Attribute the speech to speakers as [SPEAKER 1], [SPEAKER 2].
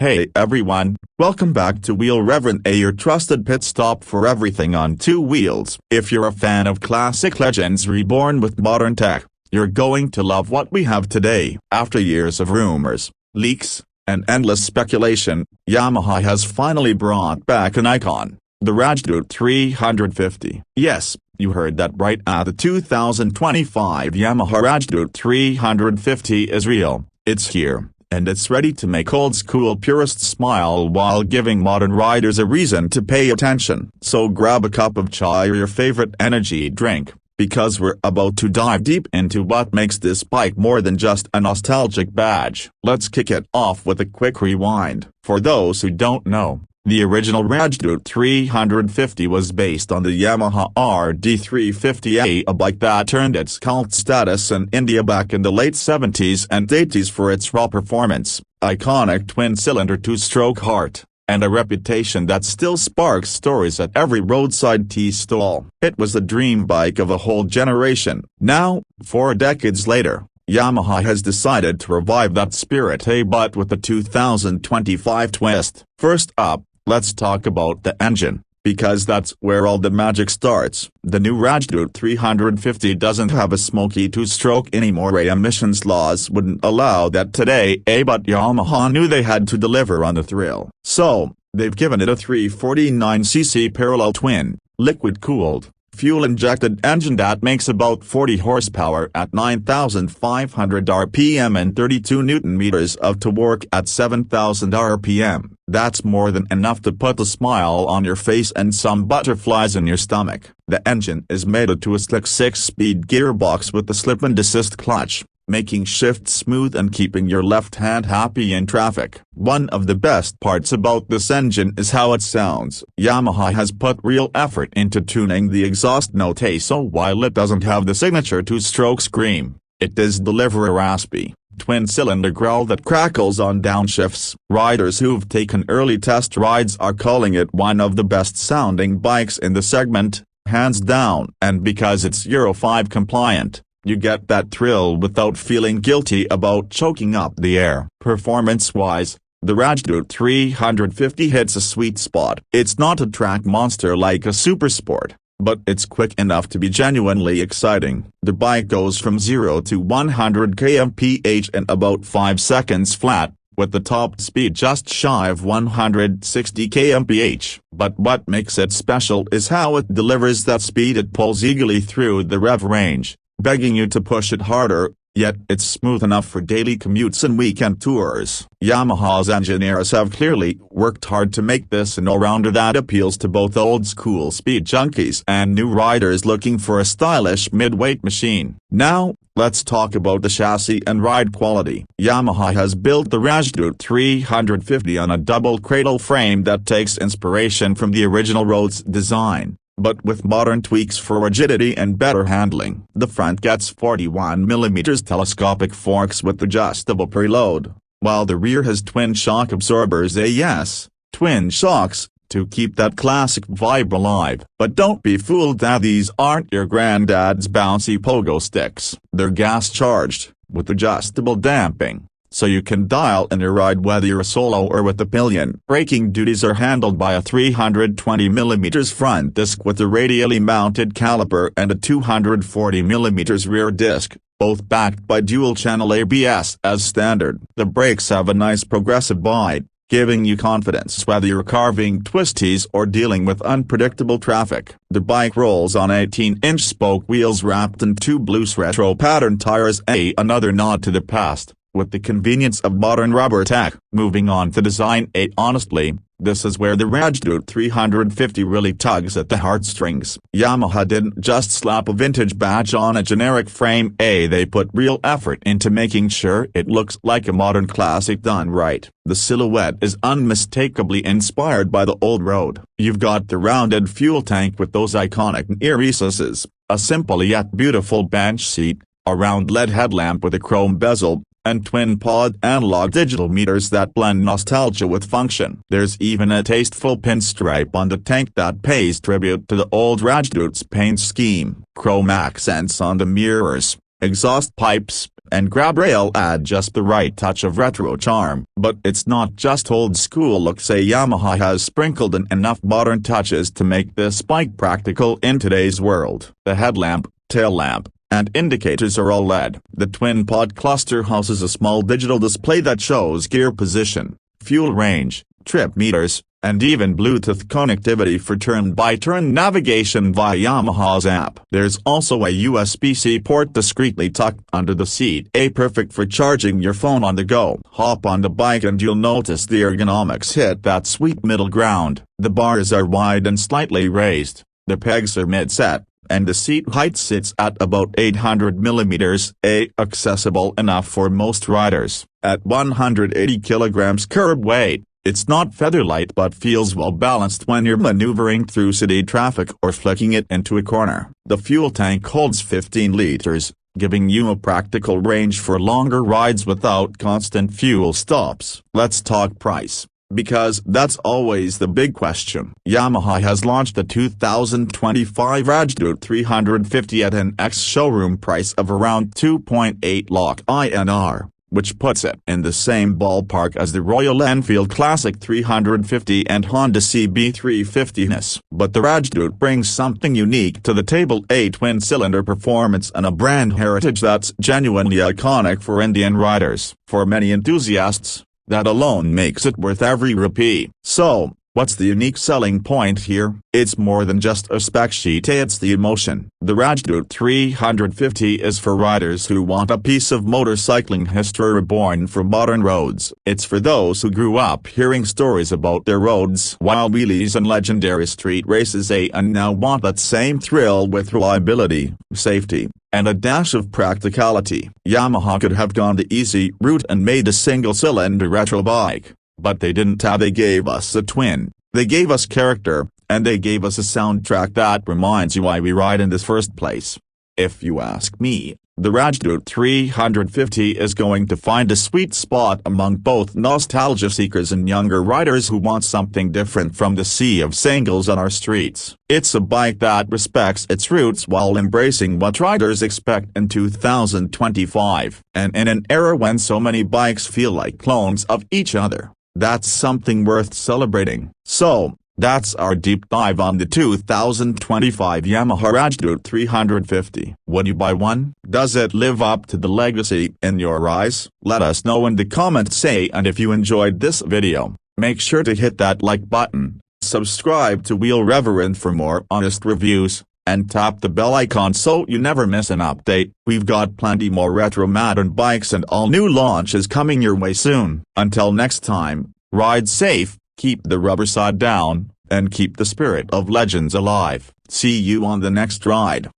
[SPEAKER 1] Hey everyone, welcome back to Wheel Reverend A, your trusted pit stop for everything on two wheels. If you're a fan of classic legends reborn with modern tech, you're going to love what we have today. After years of rumors, leaks, and endless speculation, Yamaha has finally brought back an icon, the Rajdoot 350. Yes, you heard that right, the 2025 Yamaha Rajdoot 350 is real. It's here, and it's ready to make old-school purists smile while giving modern riders a reason to pay attention. So grab a cup of chai or your favorite energy drink, because we're about to dive deep into what makes this bike more than just a nostalgic badge. Let's kick it off with a quick rewind. For those who don't know, the original Rajdoot 350 was based on the Yamaha RD350A, a bike that earned its cult status in India back in the late 70s and 80s for its raw performance, iconic twin-cylinder two-stroke heart, and a reputation that still sparks stories at every roadside tea stall. It was the dream bike of a whole generation. Now, 4 decades later, Yamaha has decided to revive that spirit, but with a 2025 twist. First up, let's talk about the engine, because that's where all the magic starts. The new Rajdoot 350 doesn't have a smoky two-stroke anymore. Emissions laws wouldn't allow that today, but Yamaha knew they had to deliver on the thrill. So, they've given it a 349cc parallel twin, liquid-cooled, fuel-injected engine that makes about 40 horsepower at 9,500 rpm and 32 Nm of torque at 7,000 rpm. That's more than enough to put a smile on your face and some butterflies in your stomach. The engine is mated to a slick 6-speed gearbox with a slip-and-desist clutch, making shifts smooth and keeping your left hand happy in traffic. One of the best parts about this engine is how it sounds. Yamaha has put real effort into tuning the exhaust note, so while it doesn't have the signature two-stroke scream, it does deliver a raspy, twin-cylinder growl that crackles on downshifts. Riders who've taken early test rides are calling it one of the best-sounding bikes in the segment, hands down. And because it's Euro 5 compliant, you get that thrill without feeling guilty about choking up the air. Performance-wise, the Rajdoot 350 hits a sweet spot. It's not a track monster like a Supersport, but it's quick enough to be genuinely exciting. The bike goes from 0 to 100 kmph in about 5 seconds flat, with the top speed just shy of 160 kmph. But what makes it special is how it delivers that speed. It pulls eagerly through the rev range, begging you to push it harder, yet it's smooth enough for daily commutes and weekend tours. Yamaha's engineers have clearly worked hard to make this an all-rounder that appeals to both old-school speed junkies and new riders looking for a stylish mid-weight machine. Now, let's talk about the chassis and ride quality. Yamaha has built the Rajdoot 350 on a double cradle frame that takes inspiration from the original Rhodes design, but with modern tweaks for rigidity and better handling. The front gets 41mm telescopic forks with adjustable preload, while the rear has twin shock absorbers, twin shocks, to keep that classic vibe alive. But don't be fooled, these aren't your granddad's bouncy pogo sticks. They're gas-charged, with adjustable damping, so you can dial in your ride whether you're solo or with a pillion. Braking duties are handled by a 320mm front disc with a radially mounted caliper and a 240mm rear disc, both backed by dual-channel ABS as standard. The brakes have a nice progressive bite, giving you confidence whether you're carving twisties or dealing with unpredictable traffic. The bike rolls on 18-inch spoke wheels wrapped in 2 blue retro pattern tires, another nod to the past, with the convenience of modern rubber tech. Moving on to design, honestly, this is where the Rajdoot 350 really tugs at the heartstrings. Yamaha didn't just slap a vintage badge on a generic frame, they put real effort into making sure it looks like a modern classic done right. The silhouette is unmistakably inspired by the old road. You've got the rounded fuel tank with those iconic near recesses, a simple yet beautiful bench seat, a round LED headlamp with a chrome bezel, and twin-pod analog digital meters that blend nostalgia with function. There's even a tasteful pinstripe on the tank that pays tribute to the old Rajdoot's paint scheme. Chrome accents on the mirrors, exhaust pipes, and grab rail add just the right touch of retro charm. But it's not just old school looks. Yamaha has sprinkled in enough modern touches to make this bike practical in today's world. The headlamp, tail lamp, and indicators are all LED. The twin-pod cluster houses a small digital display that shows gear position, fuel range, trip meters, and even Bluetooth connectivity for turn-by-turn navigation via Yamaha's app. There's also a USB-C port discreetly tucked under the seat, perfect for charging your phone on the go. Hop on the bike and you'll notice the ergonomics hit that sweet middle ground. The bars are wide and slightly raised, the pegs are mid-set, and the seat height sits at about 800 millimeters, accessible enough for most riders. At 180 kilograms curb weight, it's not featherlight but feels well balanced when you're maneuvering through city traffic or flicking it into a corner. The fuel tank holds 15 liters, giving you a practical range for longer rides without constant fuel stops. Let's talk price, because that's always the big question. Yamaha has launched the 2025 Rajdoot 350 at an ex-showroom price of around 2.8 lakh INR, which puts it in the same ballpark as the Royal Enfield Classic 350 and Honda CB 350s. But the Rajdoot brings something unique to the table: a twin-cylinder performance and a brand heritage that's genuinely iconic for Indian riders. For many enthusiasts, that alone makes it worth every rupee. So, what's the unique selling point here? It's more than just a spec sheet, it's the emotion. The Rajdoot 350 is for riders who want a piece of motorcycling history reborn for modern roads. It's for those who grew up hearing stories about their roads, wild wheelies and legendary street races, and now want that same thrill with reliability, safety, and a dash of practicality. Yamaha could have gone the easy route and made a single-cylinder retro bike, but they didn't. They gave us a twin, they gave us character, and they gave us a soundtrack that reminds you why we ride in the first place. If you ask me, the Rajdoot 350 is going to find a sweet spot among both nostalgia seekers and younger riders who want something different from the sea of singles on our streets. It's a bike that respects its roots while embracing what riders expect in 2025. And in an era when so many bikes feel like clones of each other, that's something worth celebrating. So, that's our deep dive on the 2025 Yamaha Rajdoot 350. Would you buy one? Does it live up to the legacy in your eyes? Let us know in the comments. And if you enjoyed this video, make sure to hit that like button, subscribe to Wheel Reverend for more honest reviews, and tap the bell icon so you never miss an update. We've got plenty more retro modern bikes and all new launches coming your way soon. Until next time, ride safe, keep the rubber side down, and keep the spirit of legends alive. See you on the next ride.